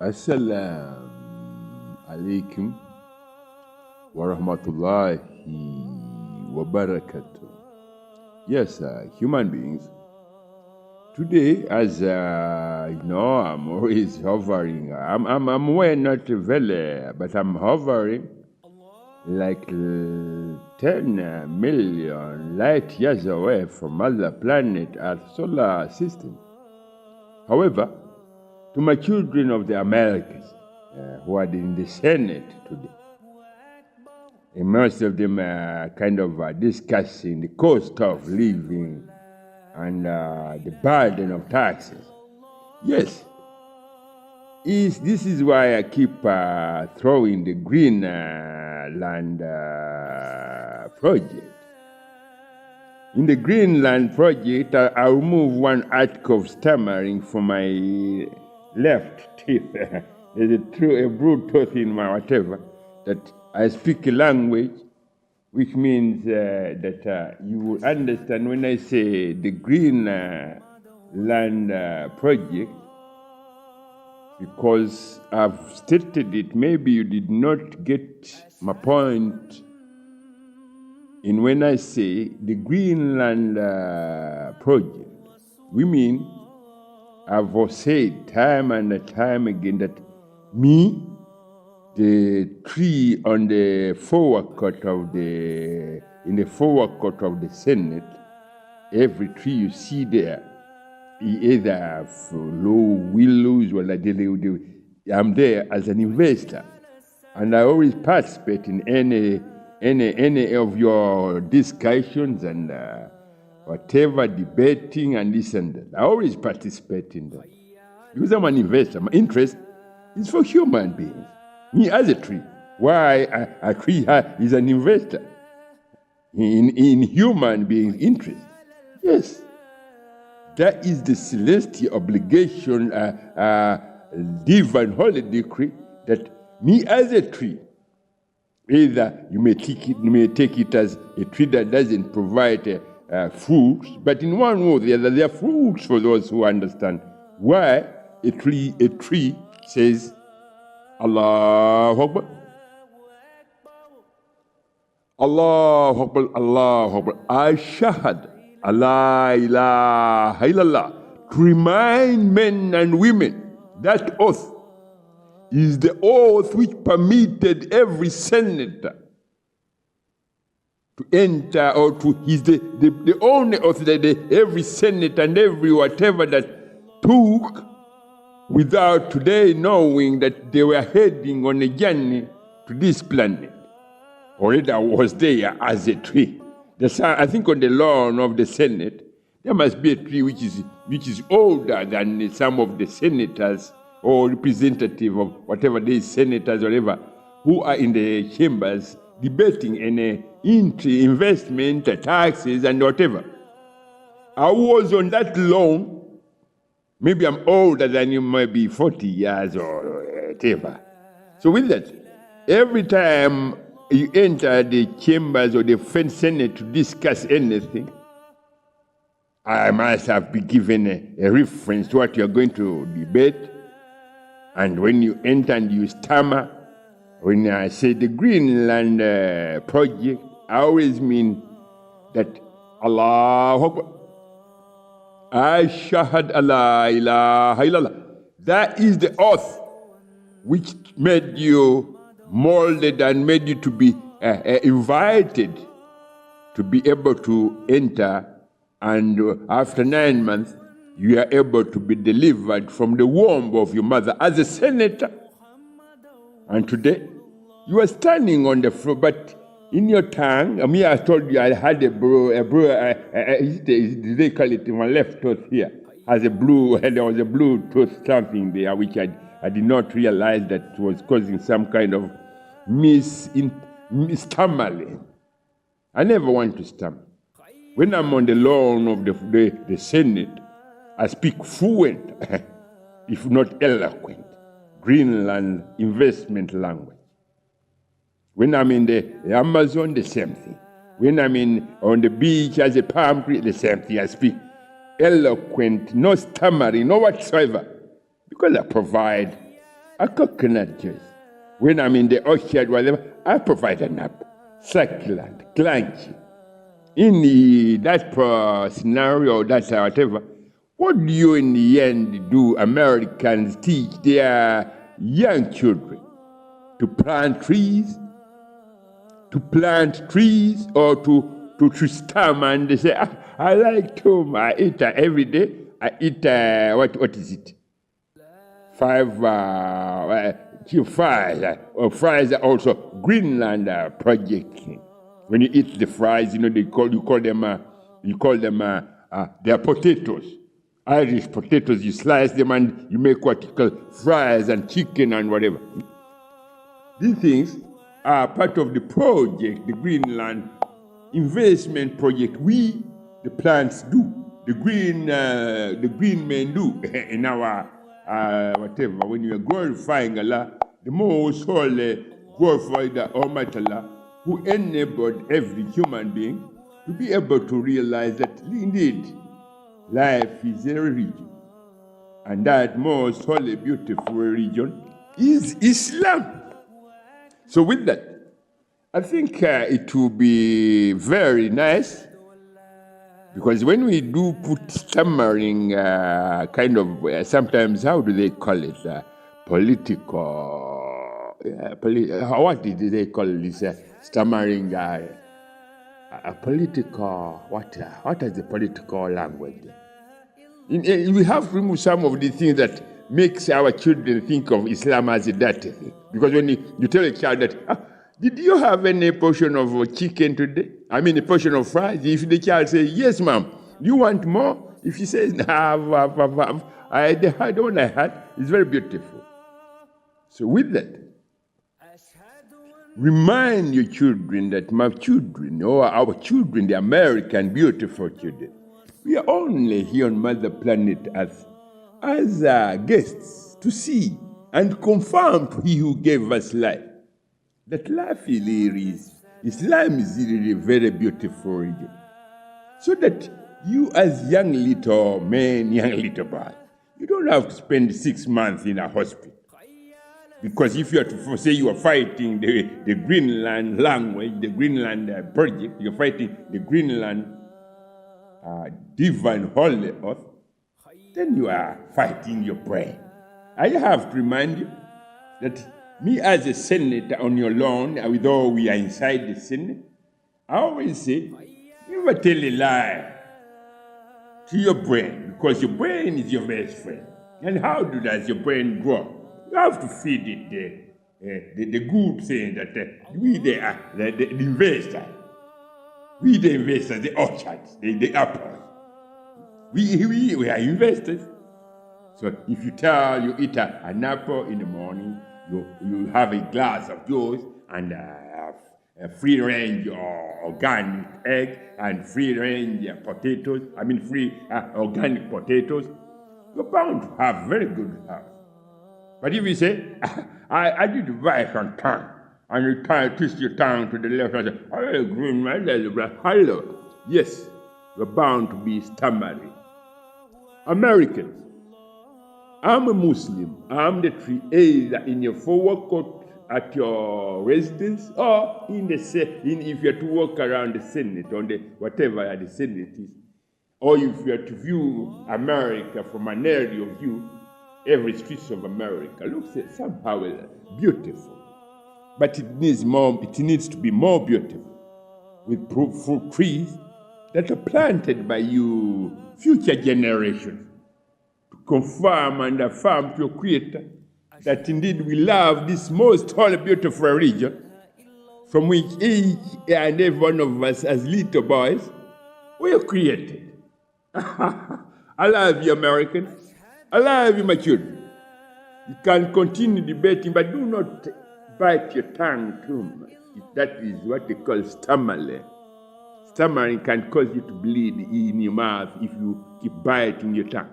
Assalamu alaikum wa rahmatullahi wa barakatuh. Yes, human beings. Today, as I'm always hovering. I'm aware not very, but I'm hovering like 10 million light years away from other planet Earth solar system. However, to my children of the Americas who are in the Senate today, and most of them are kind of discussing the cost of living and the burden of taxes. Yes, this is why I keep throwing the Greenland project. In the Greenland project, I'll remove one article of stammering from my left teeth. There's a blue tooth in my whatever, that I speak a language, which means that you will understand when I say the Greenland project, because I've stated it. Maybe you did not get my point. And when I say the Greenland project, we mean, I've said time and time again that me, the tree on the forecourt of the Senate, every tree you see there, either have low willows or like I'm there as an investor, and I always participate in any of your discussions and whatever, debating and this and that. I always participate in that because I'm an investor. My interest is for human beings. Me as a tree. Why a tree is an investor in human beings' interest. Yes. That is the celestial obligation, divine holy decree, that me as a tree, either you may take it as a tree that doesn't provide fruits, but in one way or the other, there are fruits for those who understand why a tree says, Allahu Akbar, Allahu Akbar, Allahu Akbar, Ashhadu Allah ilaha illallah, to remind men and women that oath is the oath which permitted every senator to enter, or is the only oath that every senator and every whatever that took without today knowing that they were heading on a journey to this planet. Already I was there as a tree. I think on the lawn of the Senate, there must be a tree which is older than some of the senators or representative of whatever these senators or whatever who are in the chambers debating any investment, taxes, and whatever. I was on that lawn. Maybe I'm older than you, maybe 40 years or whatever. So with that, every time you enter the chambers or the Senate to discuss anything, I must have been given a reference to what you're going to debate. And when you enter and you stammer, when I say the Greenland project, I always mean that Allahu Akbar, Ashhadu Allah ilaha illallah. That is the oath which made you molded and made you to be invited to be able to enter, and after 9 months, you are able to be delivered from the womb of your mother as a senator. And today, you are standing on the floor, but in your tongue, I told you I had a bro, they call it in my left tooth here, has there was a blue tooth something there, which I did not realize that was causing some kind of stammering. I never want to stammer. When I'm on the lawn of the Senate, I speak fluent, if not eloquent, Greenland investment language. When I'm in the Amazon, the same thing. When I'm on the beach as a palm tree, the same thing. I speak eloquent, no stammering, no whatsoever, because I provide a coconut juice. When I'm in the orchard, whatever, I provide a nap. Succulent, crunchy. In that scenario, that whatever, what do you in the end do? Americans teach their young children to plant trees, or to stammer, and they say, I like to, I eat every day. I eat, what is it? Fries are also Greenland project. When you eat the fries, you call them they are potatoes. Irish potatoes, you slice them and you make what you call fries and chicken and whatever. These things are part of the project, the Greenland investment project. We, the plants, do. The green men do in our whatever. When you are glorifying Allah, the most holy, glorified Almighty Allah, who enabled every human being to be able to realize that indeed life is a religion, and that most holy, beautiful religion is Islam. So with that, I think it will be very nice, because when we do put stammering sometimes, how do they call it? Political, what did they call this stammering? A political, what is the political language? We have to remove some of the things that makes our children think of Islam as a dirty thing. Because when you tell a child that, did you have any portion of chicken today? I mean, a portion of fries? If the child says, yes, ma'am, do you want more? If he says, nah, I don't want I had, it's very beautiful. So with that, remind your children that my children, or our children, the American beautiful children, we are only here on Mother Planet Earth as guests to see and confirm to He who gave us life that life is, Islam is really a very beautiful religion. So that you as young little men, young little boys, you don't have to spend 6 months in a hospital. Because if you are to say you are fighting the Greenland language, the Greenland project, you're fighting the Greenland divine holy earth, then you are fighting your brain. I have to remind you that me as a senator on your lawn, although we are inside the Senate, I always say, never tell a lie to your brain, because your brain is your best friend. And how does your brain grow? You have to feed it the good thing that we the investors, the orchards, the apples. We are investors. So if you eat an apple in the morning, you have a glass of juice and a free range organic egg and free range potatoes. Free organic potatoes. You're bound to have very good health. But if you say, I need to buy some tongue, and you twist your tongue to the left and say, hello, Greenland, hello. Yes, you're bound to be stammering. Americans, I'm a Muslim. I'm the tree either in your forward court at your residence or if you're to walk around the Senate or whatever the Senate is, or if you're to view America from an aerial view, every street of America looks somehow beautiful. But it needs to be more beautiful with fruit trees that are planted by you future generations to confirm and affirm to your Creator that indeed we love this most holy, beautiful region from which each and every one of us as little boys were created. I love you, Americans. I love you, my children. You can continue debating, but do not bite your tongue too much. That is what they call stammering. Stammering can cause you to bleed in your mouth if you keep biting your tongue.